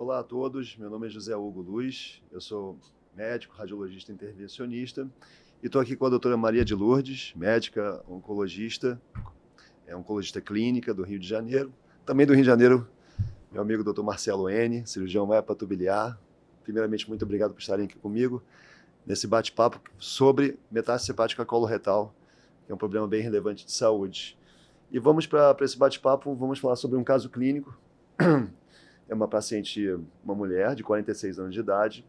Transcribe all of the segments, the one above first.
Olá a todos, meu nome é José Hugo Luz, eu sou médico, radiologista intervencionista e estou aqui com a doutora Maria de Lourdes, médica oncologista, oncologista clínica do Rio de Janeiro. Também do Rio de Janeiro, meu amigo doutor Marcelo N., cirurgião hepatobiliar. Primeiramente, muito obrigado por estarem aqui comigo nesse bate-papo sobre metástase hepática coloretal, que é um problema bem relevante de saúde. E vamos para esse bate-papo, vamos falar sobre um caso clínico. É uma paciente, uma mulher de 46 anos de idade,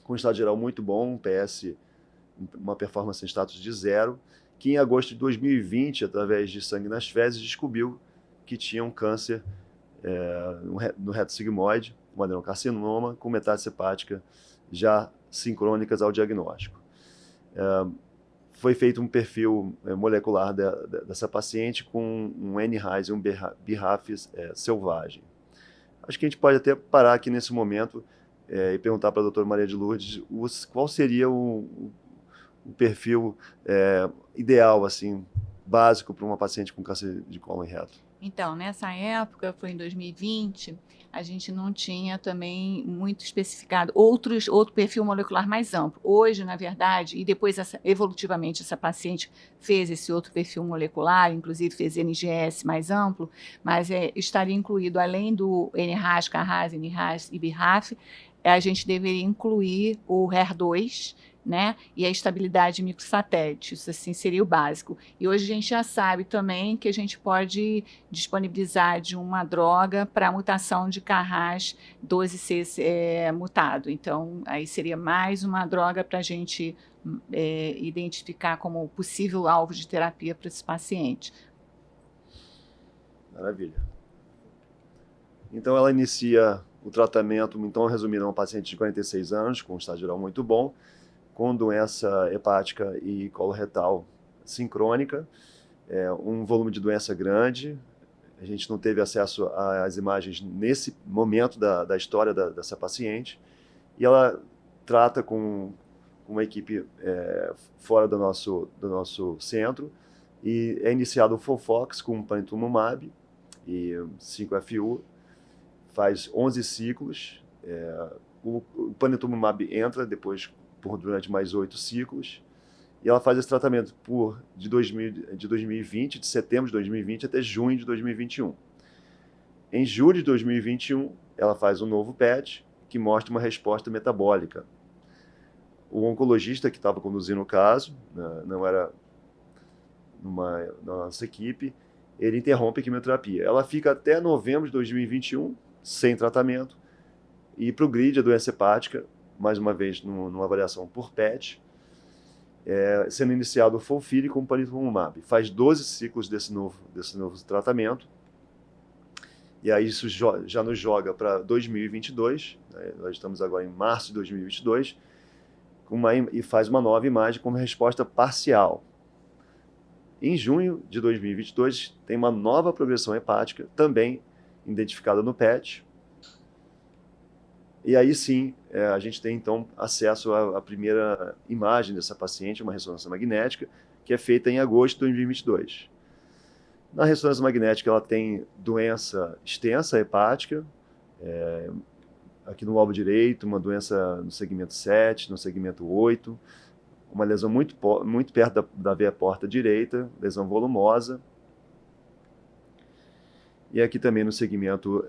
com estado geral muito bom, um PS, uma performance em status de 0, que em agosto de 2020, através de sangue nas fezes, descobriu que tinha um câncer no reto sigmoide, um adenocarcinoma, com metástase hepática já sincrônicas ao diagnóstico. Foi feito um perfil molecular dessa paciente com um NRAS e um BRAF selvagem. Acho que a gente pode até parar aqui nesse momento e perguntar para a doutora Maria de Lourdes qual seria o perfil ideal, assim, básico para uma paciente com câncer de cólon e reto. Então, nessa época, foi em 2020, a gente não tinha também muito especificado outro perfil molecular mais amplo. Hoje, na verdade, e depois evolutivamente essa paciente fez esse outro perfil molecular, inclusive fez NGS mais amplo, mas estaria incluído, além do NRAS, CARRAS, NRAS e BRAF, a gente deveria incluir o HER2, né, e a estabilidade microsatélite, isso assim seria o básico. E hoje a gente já sabe também que a gente pode disponibilizar de uma droga para a mutação de CARRAS 12C mutado. Então, aí seria mais uma droga para a gente identificar como possível alvo de terapia para esse paciente. Maravilha. Então, ela inicia o tratamento, então, resumindo, uma paciente de 46 anos, com um estado geral muito bom, com doença hepática e coloretal sincrônica, um volume de doença grande. A gente não teve acesso às imagens nesse momento da história dessa paciente, e ela trata com uma equipe fora do nosso centro, e é iniciado o FOLFOX com panitumumab e 5-FU, faz 11 ciclos, o panitumumab entra depois durante mais 8 ciclos, e ela faz esse tratamento de 2020, de setembro de 2020 até junho de 2021. Em julho de 2021, ela faz um novo PET, que mostra uma resposta metabólica. O oncologista que estava conduzindo o caso, não era na nossa equipe, ele interrompe a quimioterapia. Ela fica até novembro de 2021, sem tratamento, e progride a doença hepática, mais uma vez numa avaliação por PET, sendo iniciado o FOLFIRI com panitumumab. Faz 12 ciclos desse novo tratamento, e aí isso já nos joga para 2022, né? Nós estamos agora em março de 2022, e faz uma nova imagem com resposta parcial. Em junho de 2022, tem uma nova progressão hepática, também identificada no PET. E aí sim, a gente tem então acesso à primeira imagem dessa paciente, uma ressonância magnética, que é feita em agosto de 2022. Na ressonância magnética, ela tem doença extensa hepática, aqui no lobo direito, uma doença no segmento 7, no segmento 8, uma lesão muito perto da veia porta direita, lesão volumosa. E aqui também no segmento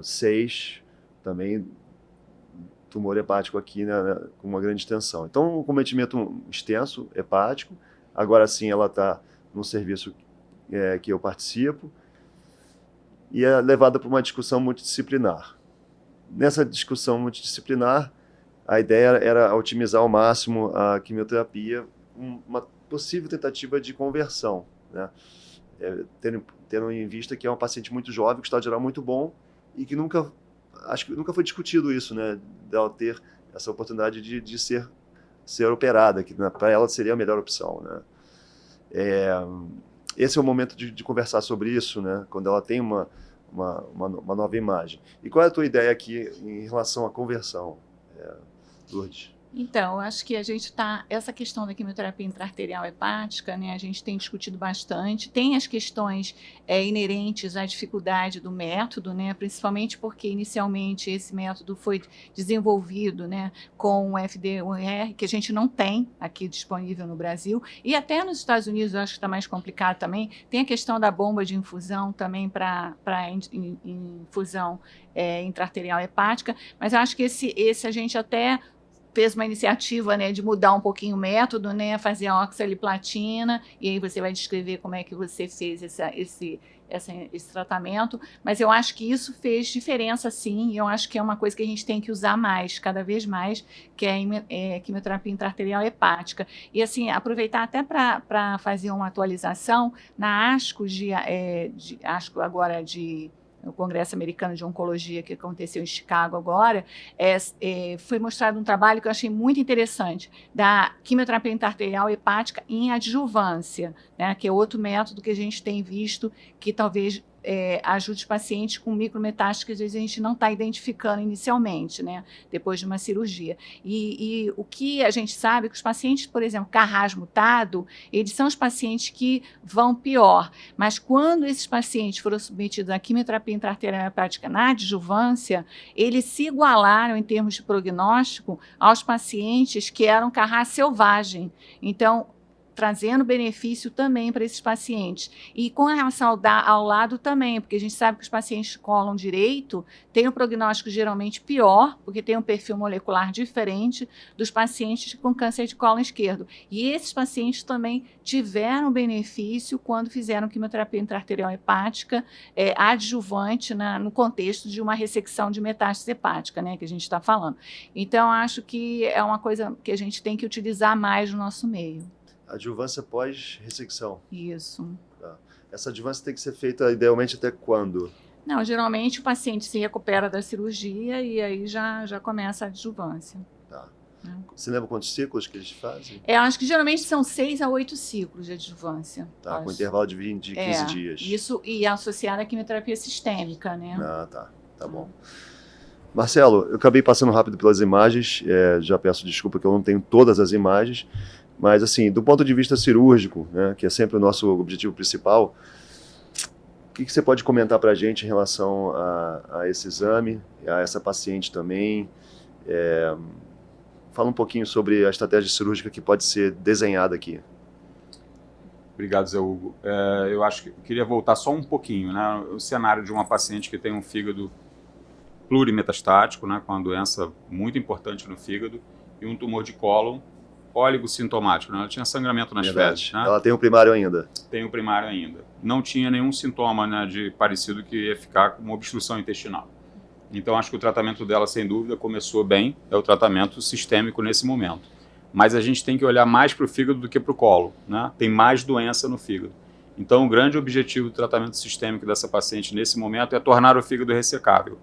6, também tumor hepático aqui, né, com uma grande extensão. Então, um cometimento extenso, hepático. Agora sim, ela está num serviço que eu participo, e é levada para uma discussão multidisciplinar. Nessa discussão multidisciplinar, a ideia era otimizar ao máximo a quimioterapia, uma possível tentativa de conversão, né? Tendo em vista que é uma paciente muito jovem, com estado geral muito bom, e que acho que nunca foi discutido isso, né, dela ter essa oportunidade de ser operada, que para ela seria a melhor opção, né. Esse é o momento de conversar sobre isso, né, quando ela tem uma nova imagem. E qual é a tua ideia aqui em relação à conversão, Lourdes? Então, eu acho que a gente está... Essa questão da quimioterapia intra-arterial hepática, né, a gente tem discutido bastante. Tem as questões inerentes à dificuldade do método, né, principalmente porque, inicialmente, esse método foi desenvolvido, né, com o FDUR, que a gente não tem aqui disponível no Brasil. E até nos Estados Unidos, eu acho que está mais complicado também. Tem a questão da bomba de infusão também para infusão intra-arterial hepática, mas eu acho que esse a gente até fez uma iniciativa, né, de mudar um pouquinho o método, né, fazer a oxaliplatina, e aí você vai descrever como é que você fez esse tratamento, mas eu acho que isso fez diferença, sim, e eu acho que é uma coisa que a gente tem que usar mais, cada vez mais, que é a quimioterapia intra-arterial hepática. E, assim, aproveitar até para fazer uma atualização, na ASCO, ASCO agora no Congresso Americano de Oncologia, que aconteceu em Chicago agora, foi mostrado um trabalho que eu achei muito interessante, da quimioterapia intra-arterial hepática em adjuvância, né, que é outro método que a gente tem visto que talvez ajude os pacientes com micrometástases que às vezes a gente não está identificando inicialmente, né, depois de uma cirurgia. E o que a gente sabe é que os pacientes, por exemplo, Carras mutado, eles são os pacientes que vão pior, mas quando esses pacientes foram submetidos à quimioterapia intra-arterial hepática na adjuvância, eles se igualaram em termos de prognóstico aos pacientes que eram Carras selvagem. Então, trazendo benefício também para esses pacientes. E com relação ao lado também, porque a gente sabe que os pacientes de cólon direito têm um prognóstico geralmente pior, porque tem um perfil molecular diferente dos pacientes com câncer de cólon esquerdo. E esses pacientes também tiveram benefício quando fizeram quimioterapia intra-arterial hepática adjuvante no contexto de uma ressecção de metástase hepática, né, que a gente está falando. Então, acho que é uma coisa que a gente tem que utilizar mais no nosso meio. Adjuvância pós-ressecção. Isso. Tá. Essa adjuvância tem que ser feita idealmente até quando? Não, geralmente o paciente se recupera da cirurgia e aí já começa a adjuvância. Tá. Você lembra quantos ciclos que eles fazem? Eu acho que geralmente são 6 a 8 ciclos de adjuvância. Tá, com intervalo de 15 dias. Isso, e associado à quimioterapia sistêmica, né? Ah, tá. Tá bom. Marcelo, eu acabei passando rápido pelas imagens, já peço desculpa que eu não tenho todas as imagens, mas, assim, do ponto de vista cirúrgico, né, que é sempre o nosso objetivo principal, o que você pode comentar para a gente em relação a esse exame, a essa paciente também? Fala um pouquinho sobre a estratégia cirúrgica que pode ser desenhada aqui. Obrigado, Zé Hugo. Eu acho que eu queria voltar só um pouquinho, né? O cenário de uma paciente que tem um fígado plurimetastático, né, com uma doença muito importante no fígado, e um tumor de cólon oligossintomático, né? Ela tinha sangramento nas fezes. Né? Ela tem o primário ainda? Tem o primário ainda. Não tinha nenhum sintoma, né, de parecido que ia ficar com uma obstrução intestinal. Então, acho que o tratamento dela, sem dúvida, começou bem. É o tratamento sistêmico nesse momento. Mas a gente tem que olhar mais para o fígado do que para o colo, né? Tem mais doença no fígado. Então, o grande objetivo do tratamento sistêmico dessa paciente nesse momento é tornar o fígado ressecável.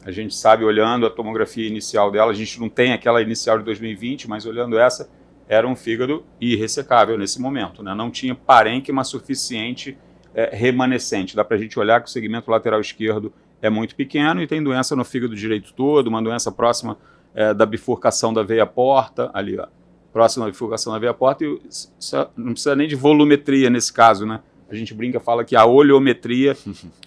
A gente sabe, olhando a tomografia inicial dela, a gente não tem aquela inicial de 2020, mas olhando essa, era um fígado irressecável nesse momento, né? Não tinha parênquima suficiente remanescente. Dá para a gente olhar que o segmento lateral esquerdo é muito pequeno e tem doença no fígado direito todo, uma doença próxima da bifurcação da veia porta, ali, ó, próxima da bifurcação da veia porta, e não precisa nem de volumetria nesse caso, né? A gente brinca, fala que a oleometria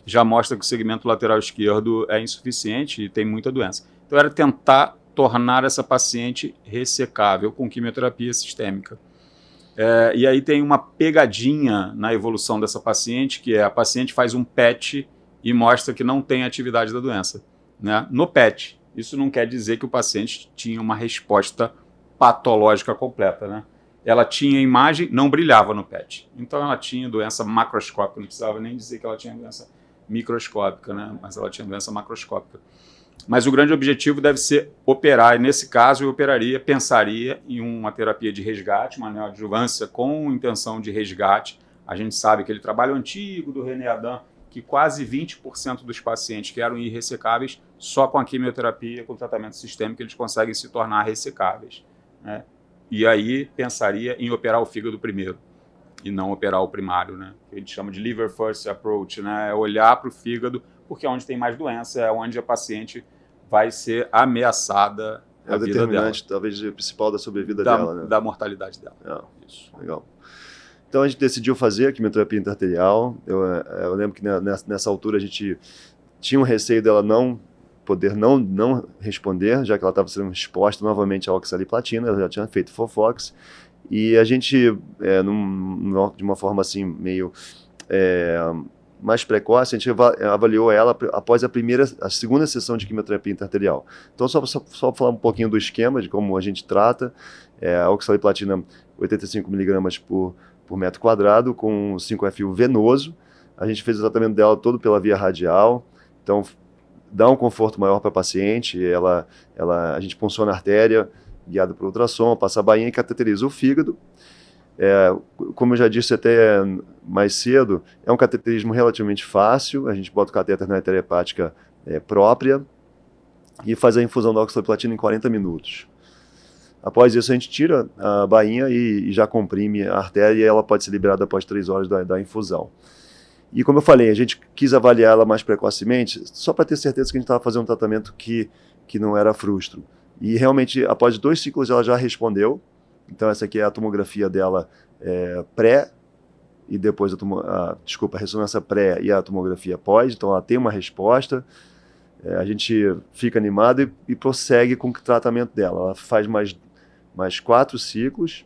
já mostra que o segmento lateral esquerdo é insuficiente e tem muita doença. Então era tentar tornar essa paciente ressecável com quimioterapia sistêmica. E aí tem uma pegadinha na evolução dessa paciente, que é a paciente faz um PET e mostra que não tem atividade da doença, né? No PET. Isso não quer dizer que o paciente tinha uma resposta patológica completa, né? Ela tinha imagem, não brilhava no PET. Então ela tinha doença macroscópica, não precisava nem dizer que ela tinha doença microscópica, né? Mas ela tinha doença macroscópica. Mas o grande objetivo deve ser operar, e nesse caso eu pensaria em uma terapia de resgate, uma neoadjuvância com intenção de resgate. A gente sabe que ele trabalho antigo do René Adam, que quase 20% dos pacientes que eram irressecáveis, só com a quimioterapia, com o tratamento sistêmico, eles conseguem se tornar ressecáveis, né? E aí pensaria em operar o fígado primeiro e não operar o primário, né? Que a gente chama de liver first approach, né? É olhar para o fígado, porque é onde tem mais doença, é onde a paciente vai ser ameaçada a o vida determinante, dela. talvez, principal da sobrevida dela, né? Da mortalidade dela. Isso. Legal. Então a gente decidiu fazer a quimioterapia intra-arterial. Eu lembro que nessa altura a gente tinha um receio dela não poder não responder, já que ela estava sendo exposta novamente à oxaliplatina, ela já tinha feito FOLFOX, e a gente, de uma forma assim, meio mais precoce, a gente avaliou ela após a segunda sessão de quimioterapia intra-arterial. Então, só falar um pouquinho do esquema, de como a gente trata, a oxaliplatina 85 mg por metro quadrado, com 5-FU venoso. A gente fez o tratamento dela todo pela via radial, então dá um conforto maior para a paciente. A gente punciona a artéria, guiado por ultrassom, passa a bainha e cateteriza o fígado. Como eu já disse até mais cedo, é um cateterismo relativamente fácil. A gente bota o catéter na artéria hepática própria e faz a infusão da oxaliplatina em 40 minutos. Após isso, a gente tira a bainha e já comprime a artéria, e ela pode ser liberada após 3 horas da infusão. E como eu falei, a gente quis avaliar ela mais precocemente, só para ter certeza que a gente estava fazendo um tratamento que não era frustro. E realmente, após 2 ciclos, ela já respondeu. Então essa aqui é a tomografia dela pré, e depois a ressonância pré e a tomografia pós. Então ela tem uma resposta. A gente fica animado e prossegue com o tratamento dela. Ela faz mais 4 ciclos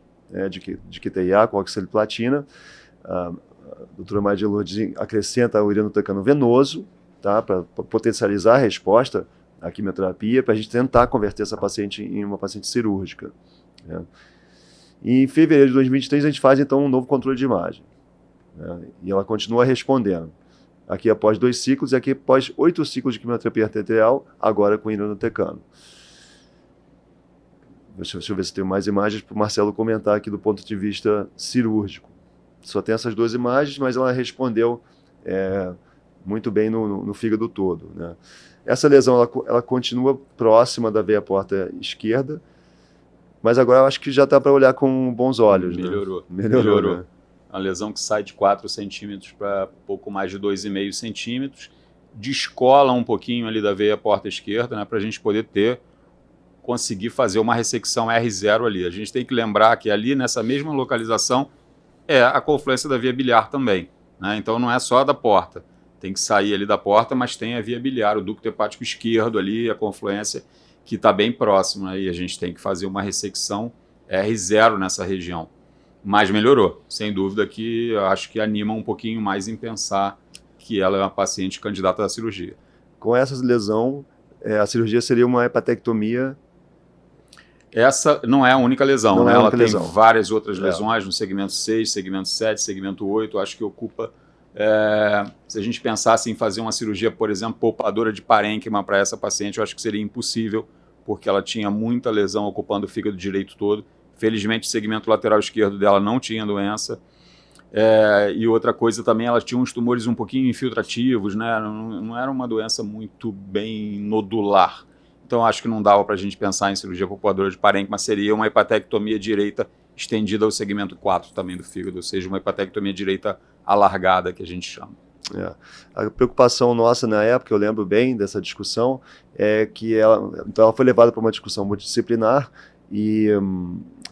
de QTIA com oxaliplatina. A doutora Maria de Lourdes acrescenta o urinotecano venoso, tá, para potencializar a resposta à quimioterapia, para a gente tentar converter essa paciente em uma paciente cirúrgica. E em fevereiro de 2023 a gente faz então um novo controle de imagem, e ela continua respondendo. Aqui após 2 ciclos e aqui após 8 ciclos de quimioterapia arterial, agora com irinotecano. Deixa eu ver se tem mais imagens para o Marcelo comentar aqui do ponto de vista cirúrgico. Só tem essas 2 imagens, mas ela respondeu muito bem no fígado todo, né? Essa lesão ela continua próxima da veia porta esquerda, mas agora eu acho que já está para olhar com bons olhos. Melhorou. Né? Melhorou. Né? A lesão que sai de 4 centímetros para pouco mais de 2,5 centímetros, descola um pouquinho ali da veia porta esquerda, né, para a gente poder conseguir fazer uma ressecção R0 ali. A gente tem que lembrar que ali nessa mesma localização é a confluência da via biliar também, né? Então não é só a da porta, tem que sair ali da porta, mas tem a via biliar, o ducto hepático esquerdo ali, a confluência que está bem próximo, né? E a gente tem que fazer uma ressecção R0 nessa região. Mas melhorou, sem dúvida, que eu acho que anima um pouquinho mais em pensar que ela é uma paciente candidata à cirurgia. Com essa lesão, a cirurgia seria uma hepatectomia? Essa não é a única lesão, não né? É a ela única tem lesão. Várias outras lesões no segmento 6, segmento 7, segmento 8, acho que ocupa... se a gente pensasse em fazer uma cirurgia, por exemplo, poupadora de parênquima para essa paciente, eu acho que seria impossível, porque ela tinha muita lesão ocupando o fígado direito todo. Felizmente, o segmento lateral esquerdo dela não tinha doença. E outra coisa também, ela tinha uns tumores um pouquinho infiltrativos, né? Não era uma doença muito bem nodular. Então, acho que não dava para a gente pensar em cirurgia poupadora de parênquima, seria uma hepatectomia direita estendida ao segmento 4 também do fígado, ou seja, uma hepatectomia direita alargada, que a gente chama. A preocupação nossa na época, eu lembro bem dessa discussão, é que ela foi levada para uma discussão multidisciplinar e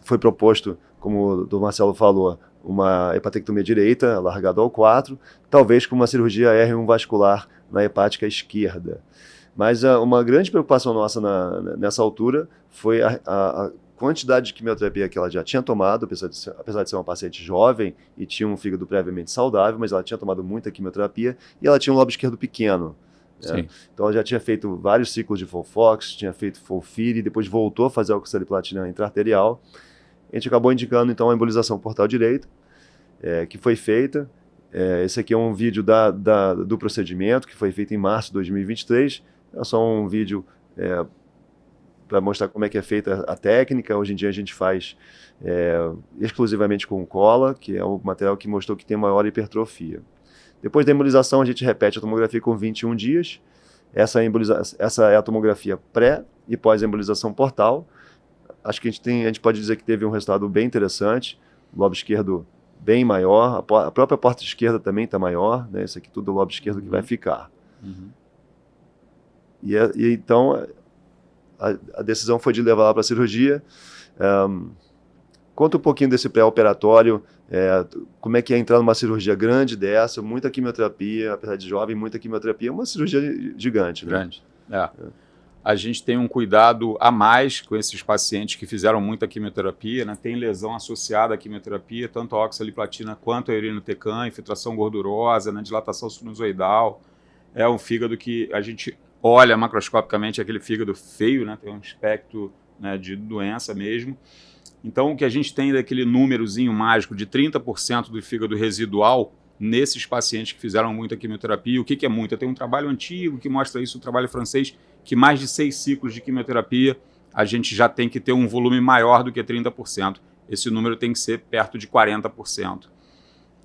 foi proposto, como o Dr. Marcelo falou, uma hepatectomia direita, alargada ao 4, talvez com uma cirurgia R1 vascular na hepática esquerda. Mas uma grande preocupação nossa nessa altura foi a quantidade de quimioterapia que ela já tinha tomado, apesar de ser uma paciente jovem e tinha um fígado previamente saudável, mas ela tinha tomado muita quimioterapia e ela tinha um lobo esquerdo pequeno. Né? Então ela já tinha feito vários ciclos de FOLFOX, tinha feito FOLFIRI e depois voltou a fazer a oxaliplatina intra-arterial. A gente acabou indicando então a embolização portal direito, que foi feita. Esse aqui é um vídeo do procedimento que foi feito em março de 2023. É só um vídeo para mostrar como é que é feita a técnica. Hoje em dia a gente faz exclusivamente com cola, que é o material que mostrou que tem maior hipertrofia. Depois da embolização a gente repete a tomografia com 21 dias. Essa é a tomografia pré e pós-embolização portal. Acho que a gente pode dizer que teve um resultado bem interessante. O lobo esquerdo bem maior, a própria porta esquerda também está maior, né? Isso aqui tudo é o lobo esquerdo que vai ficar. E então a decisão foi de levá-la para a cirurgia. Conta um pouquinho desse pré-operatório, como é que é entrar numa cirurgia grande dessa, muita quimioterapia, apesar de jovem, muita quimioterapia, é uma cirurgia gigante, né? Grande, A gente tem um cuidado a mais com esses pacientes que fizeram muita quimioterapia, né? Tem lesão associada à quimioterapia, tanto a oxaliplatina quanto a irinotecan, infiltração gordurosa, né? Dilatação sinusoidal. É um fígado que a gente olha macroscopicamente, aquele fígado feio, né? Tem um aspecto, né, de doença mesmo. Então, o que a gente tem daquele númerozinho mágico de 30% do fígado residual nesses pacientes que fizeram muita quimioterapia. O que é muito? Tem um trabalho antigo que mostra isso, um trabalho francês, que mais de 6 ciclos de quimioterapia, a gente já tem que ter um volume maior do que 30%. Esse número tem que ser perto de 40%.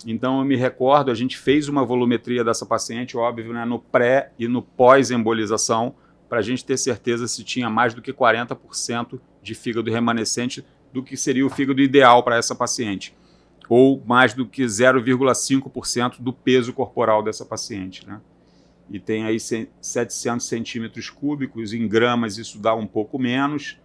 Então, eu me recordo, a gente fez uma volumetria dessa paciente, óbvio, né, no pré e no pós-embolização, para a gente ter certeza se tinha mais do que 40% de fígado remanescente do que seria o fígado ideal para essa paciente, ou mais do que 0,5% do peso corporal dessa paciente, né? E tem aí 700 centímetros cúbicos, em gramas isso dá um pouco menos,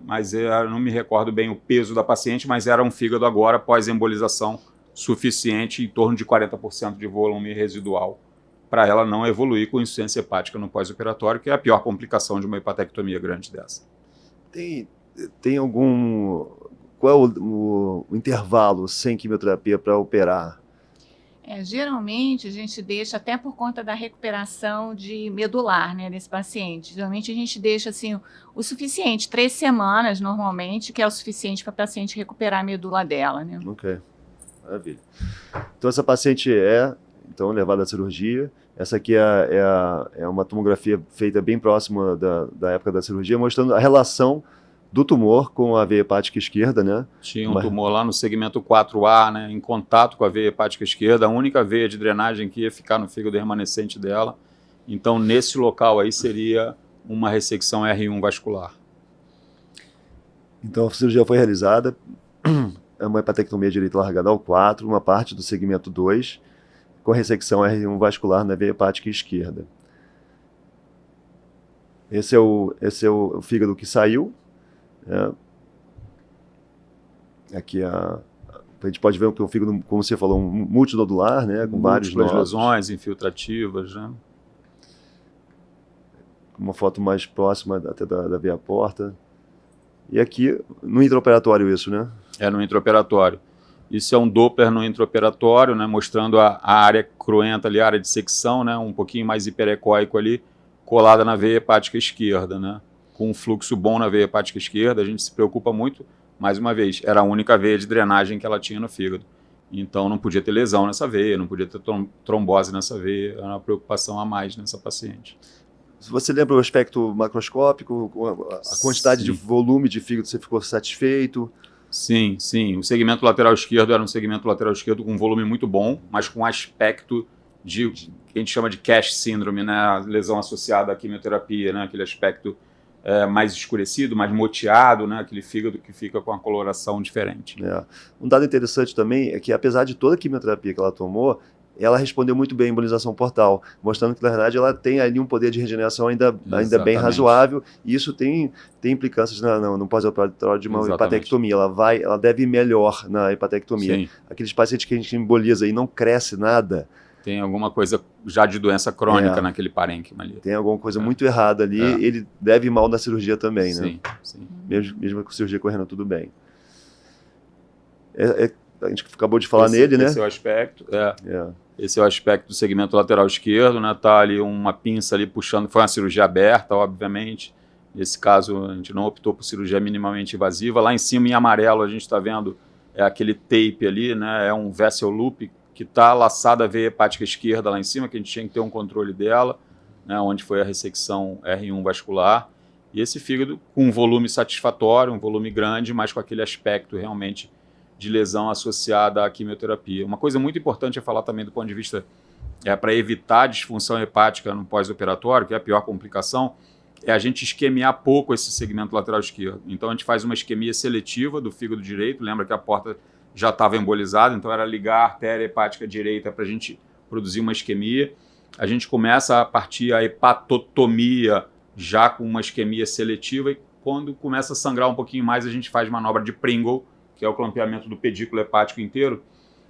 mas eu não me recordo bem o peso da paciente, mas era um fígado agora, pós-embolização, suficiente, em torno de 40% de volume residual, para ela não evoluir com insuficiência hepática no pós-operatório, que é a pior complicação de uma hepatectomia grande dessa. Tem algum... Qual é o intervalo sem quimioterapia para operar? Geralmente a gente deixa, até por conta da recuperação de medular, né, desse paciente, geralmente a gente deixa assim, o suficiente, 3 semanas normalmente, que é o suficiente para a paciente recuperar a medula dela, né? Ok, maravilha. Então essa paciente então, levada à cirurgia. Essa aqui é uma tomografia feita bem próxima da época da cirurgia, mostrando a relação do tumor com a veia hepática esquerda, né? Tinha um tumor lá no segmento 4A, né, em contato com a veia hepática esquerda, a única veia de drenagem que ia ficar no fígado remanescente dela. Então, nesse local aí seria uma ressecção R1 vascular. Então, a cirurgia foi realizada, é uma hepatectomia direita largada ao 4, uma parte do segmento 2, com ressecção R1 vascular na veia hepática esquerda. Esse é o fígado que saiu. Aqui a gente pode ver que o fígado, como você falou, um multinodular, né, com vários nódulos. Lesões infiltrativas, né? Uma foto mais próxima até da veia porta. E aqui no intraoperatório isso, né? É no intraoperatório. Isso é um Doppler no intraoperatório, né, mostrando a área cruenta ali, a área de secção, né, um pouquinho mais hiperecóico ali, colada na veia hepática esquerda, né? Com um fluxo bom na veia hepática esquerda, a gente se preocupa muito, mais uma vez, era a única veia de drenagem que ela tinha no fígado. Então não podia ter lesão nessa veia, não podia ter trombose nessa veia, era uma preocupação a mais nessa paciente. Você lembra o aspecto macroscópico, a quantidade de volume de fígado, você ficou satisfeito? Sim, sim. O segmento lateral esquerdo era um segmento lateral esquerdo com um volume muito bom, mas com aspecto de que a gente chama de CASH síndrome, né? A lesão associada à quimioterapia, né? Aquele aspecto mais escurecido, mais moteado, né? Aquele fígado que fica com a coloração diferente. Um dado interessante também é que, apesar de toda a quimioterapia que ela tomou, ela respondeu muito bem à embolização portal, mostrando que, na verdade, ela tem ali um poder de regeneração ainda bem razoável, e isso tem implicâncias no pós-operatório de uma hepatectomia. Ela deve ir melhor na hepatectomia. Sim. Aqueles pacientes que a gente emboliza e não cresce nada, tem alguma coisa já de doença crônica naquele parênquima ali. Tem alguma coisa muito errada ali, ele deve ir mal na cirurgia também, né? Sim, sim. Mesmo com a cirurgia correndo tudo bem. A gente acabou de falar nele, né? Esse é o aspecto, Esse é o aspecto do segmento lateral esquerdo, né? Tá ali uma pinça ali puxando, foi uma cirurgia aberta, obviamente. Nesse caso, a gente não optou por cirurgia minimamente invasiva. Lá em cima, em amarelo, a gente está vendo aquele tape ali, né? É um vessel loop que está laçada a veia hepática esquerda lá em cima, que a gente tinha que ter um controle dela, né? Onde foi a ressecção R1 vascular. E esse fígado com um volume satisfatório, um volume grande, mas com aquele aspecto realmente de lesão associada à quimioterapia. Uma coisa muito importante é falar também do ponto de vista para evitar a disfunção hepática no pós-operatório, que é a pior complicação, é a gente isquemiar pouco esse segmento lateral esquerdo. Então a gente faz uma isquemia seletiva do fígado direito, lembra que a porta já estava embolizada, então era ligar a artéria hepática direita para a gente produzir uma isquemia. A gente começa a partir a hepatotomia já com uma isquemia seletiva, e quando começa a sangrar um pouquinho mais, a gente faz manobra de Pringle, que é o clampeamento do pedículo hepático inteiro,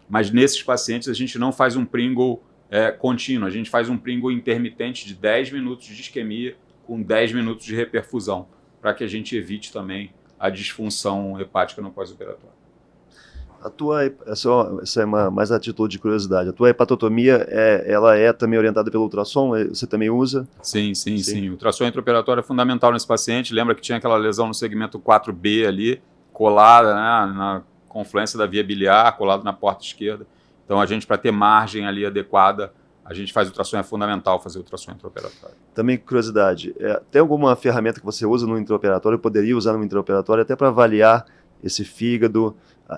mas nesses pacientes a gente não faz um Pringle contínuo, a gente faz um Pringle intermitente de 10 minutos de isquemia com 10 minutos de reperfusão, para que a gente evite também a disfunção hepática no pós-operatório. Essa é mais atitude de curiosidade. A tua hepatotomia, ela é também orientada pelo ultrassom? Você também usa? Sim. O ultrassom intraoperatório é fundamental nesse paciente. Lembra que tinha aquela lesão no segmento 4B ali, colada, né, na confluência da via biliar, colado na porta esquerda. Então a gente, para ter margem ali adequada, a gente faz ultrassom, é fundamental fazer ultrassom intraoperatório. Também curiosidade, tem alguma ferramenta que você usa no intraoperatório, poderia usar no intraoperatório até para avaliar esse fígado?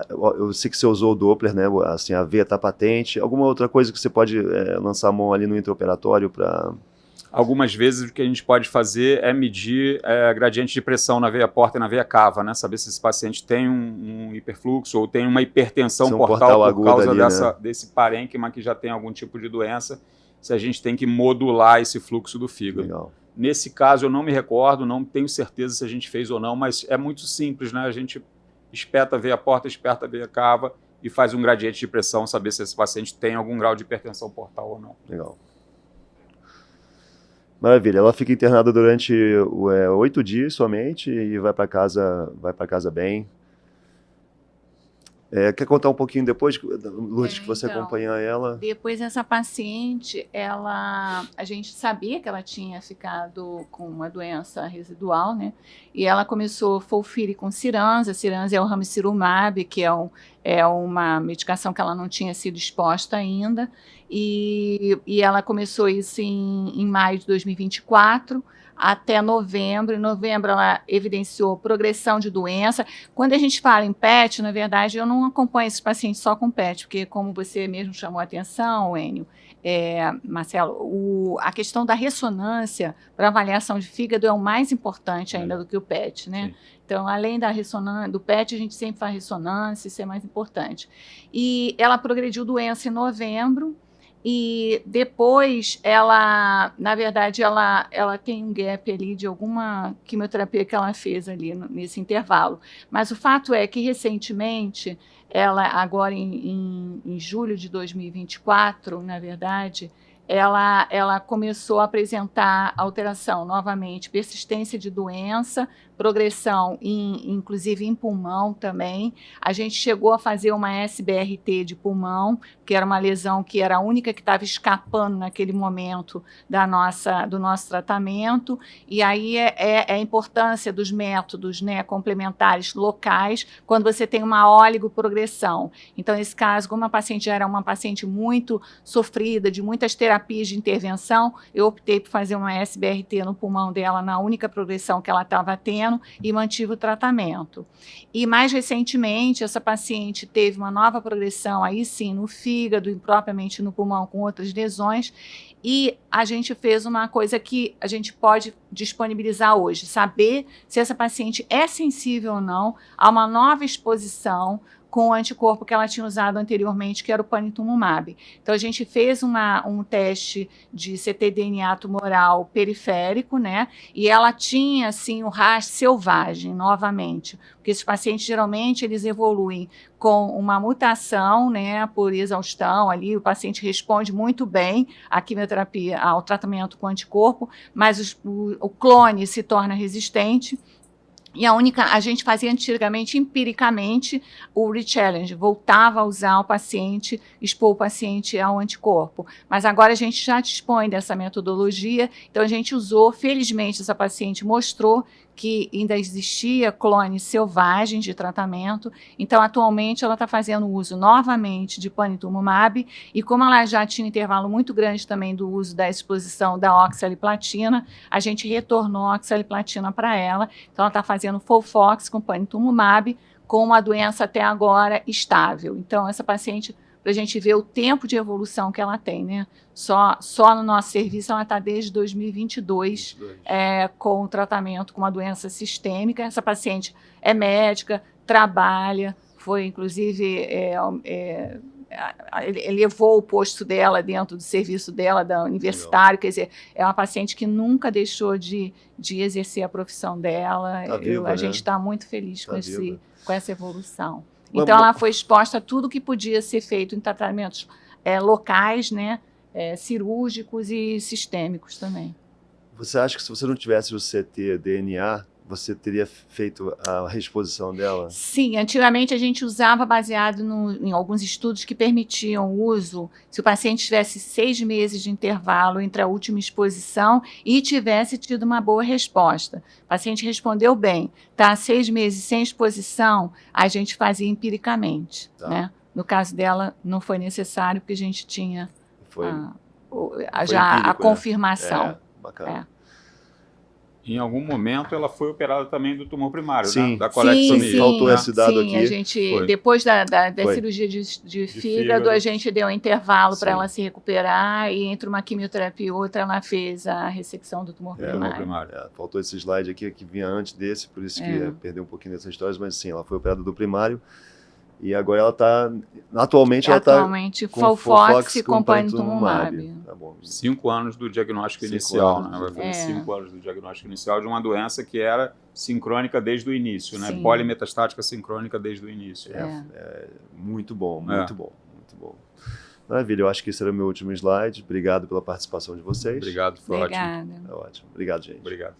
Eu sei que você usou o Doppler, né? Assim, a veia está patente. Alguma outra coisa que você pode lançar a mão ali no intraoperatório para... Algumas vezes o que a gente pode fazer é medir gradiente de pressão na veia porta e na veia cava, né? Saber se esse paciente tem um hiperfluxo ou tem uma hipertensão portal por causa ali, desse parênquima que já tem algum tipo de doença, se a gente tem que modular esse fluxo do fígado. Legal. Nesse caso eu não me recordo, não tenho certeza se a gente fez ou não, mas é muito simples, né? A gente espeta a veia porta, espeta a veia cava e faz um gradiente de pressão, saber se esse paciente tem algum grau de hipertensão portal ou não. Legal. Maravilha. Ela fica internada durante 8 dias somente e vai para casa bem. Quer contar um pouquinho depois, Lourdes, que você acompanha ela? Depois essa paciente, a gente sabia que ela tinha ficado com uma doença residual, né? E ela começou FOLFIRI com Cyramza. Cyramza é o ramucirumab, que é uma medicação que ela não tinha sido exposta ainda. E ela começou isso em maio de 2024. Até novembro. Em novembro, ela evidenciou progressão de doença. Quando a gente fala em PET, na verdade, eu não acompanho esses pacientes só com PET, porque, como você mesmo chamou a atenção, Enio, Marcelo, a questão da ressonância para avaliação de fígado é o mais importante ainda do que o PET, né? Sim. Então, além do PET, a gente sempre faz ressonância, isso é mais importante. E ela progrediu doença em novembro. E depois ela, na verdade, ela tem um gap ali de alguma quimioterapia que ela fez ali nesse intervalo. Mas o fato é que recentemente, ela agora em julho de 2024, na verdade, ela começou a apresentar alteração novamente, persistência de doença, progressão, inclusive em pulmão também. A gente chegou a fazer uma SBRT de pulmão, que era uma lesão que era a única que estava escapando naquele momento do nosso tratamento. E aí é a importância dos métodos, né, complementares locais, quando você tem uma oligoprogressão. Então, nesse caso, como a paciente já era uma paciente muito sofrida, de muitas terapias de intervenção, eu optei por fazer uma SBRT no pulmão dela, na única progressão que ela estava tendo, e mantive o tratamento. E mais recentemente, essa paciente teve uma nova progressão, aí sim, no fígado e propriamente no pulmão, com outras lesões, e a gente fez uma coisa que a gente pode disponibilizar hoje, saber se essa paciente é sensível ou não a uma nova exposição com o anticorpo que ela tinha usado anteriormente, que era o panitumumab. Então, a gente fez um teste de ctDNA tumoral periférico, né? E ela tinha, assim, o RAS selvagem, novamente. Porque esses pacientes, geralmente, eles evoluem com uma mutação, né, por exaustão ali, o paciente responde muito bem à quimioterapia, ao tratamento com anticorpo, mas o clone se torna resistente. E a gente fazia antigamente, empiricamente, o re-challenge, voltava a usar o paciente, expor o paciente ao anticorpo. Mas agora a gente já dispõe dessa metodologia, então a gente usou, felizmente essa paciente mostrou que ainda existia clones selvagens de tratamento, então atualmente ela está fazendo uso novamente de panitumumab, e como ela já tinha um intervalo muito grande também do uso da exposição da oxaliplatina, a gente retornou a oxaliplatina para ela, então ela está fazendo FOLFOX com panitumumab, com uma doença até agora estável. Então essa paciente, para a gente ver o tempo de evolução que ela tem, né? Só no nosso serviço ela está desde 2022 com o tratamento com uma doença sistêmica. Essa paciente é médica, trabalha, foi inclusive elevou o posto dela dentro do serviço dela, da universitário, quer dizer, é uma paciente que nunca deixou de exercer a profissão dela. Tá viva, A né? gente está muito feliz Tá viva. com essa evolução. Mas, Então, ela foi exposta a tudo que podia ser feito em tratamentos locais, né, cirúrgicos e sistêmicos também. Você acha que se você não tivesse o ctDNA, você teria feito a reexposição dela? Sim, antigamente a gente usava baseado em alguns estudos que permitiam o uso, se o paciente tivesse 6 meses de intervalo entre a última exposição e tivesse tido uma boa resposta. O paciente respondeu bem, está 6 meses sem exposição, a gente fazia empiricamente. Tá. Né? No caso dela, não foi necessário, porque a gente tinha já empírico, a confirmação. Né? Bacana. Em algum momento ela foi operada também do tumor primário, Sim. né? Da colectomia. Sim, Faltou esse dado sim, aqui. a gente, Foi. depois da Foi. cirurgia de fígado, fígado, a gente deu um intervalo Sim. para ela se recuperar e entre uma quimioterapia e outra ela fez a ressecção do tumor Tumor primário. primário. Faltou esse slide aqui que vinha antes desse, por isso que perdeu um pouquinho dessas histórias, mas sim, ela foi operada do primário e agora ela está, atualmente ela está Atualmente, com Folfox e com panitumumab. panitumumab. Tá bom. 5 anos do diagnóstico 5 inicial, anos. né? Vai fazer É. 5 anos do diagnóstico inicial de uma doença que era sincrônica desde o início, né? Sim. Polimetastática sincrônica desde o início. Muito bom, É. muito bom, muito bom. Maravilha, eu acho que esse era o meu último slide. Obrigado pela participação de vocês. Obrigado, foi ótimo. Obrigada. É ótimo. Obrigado, gente. Obrigado.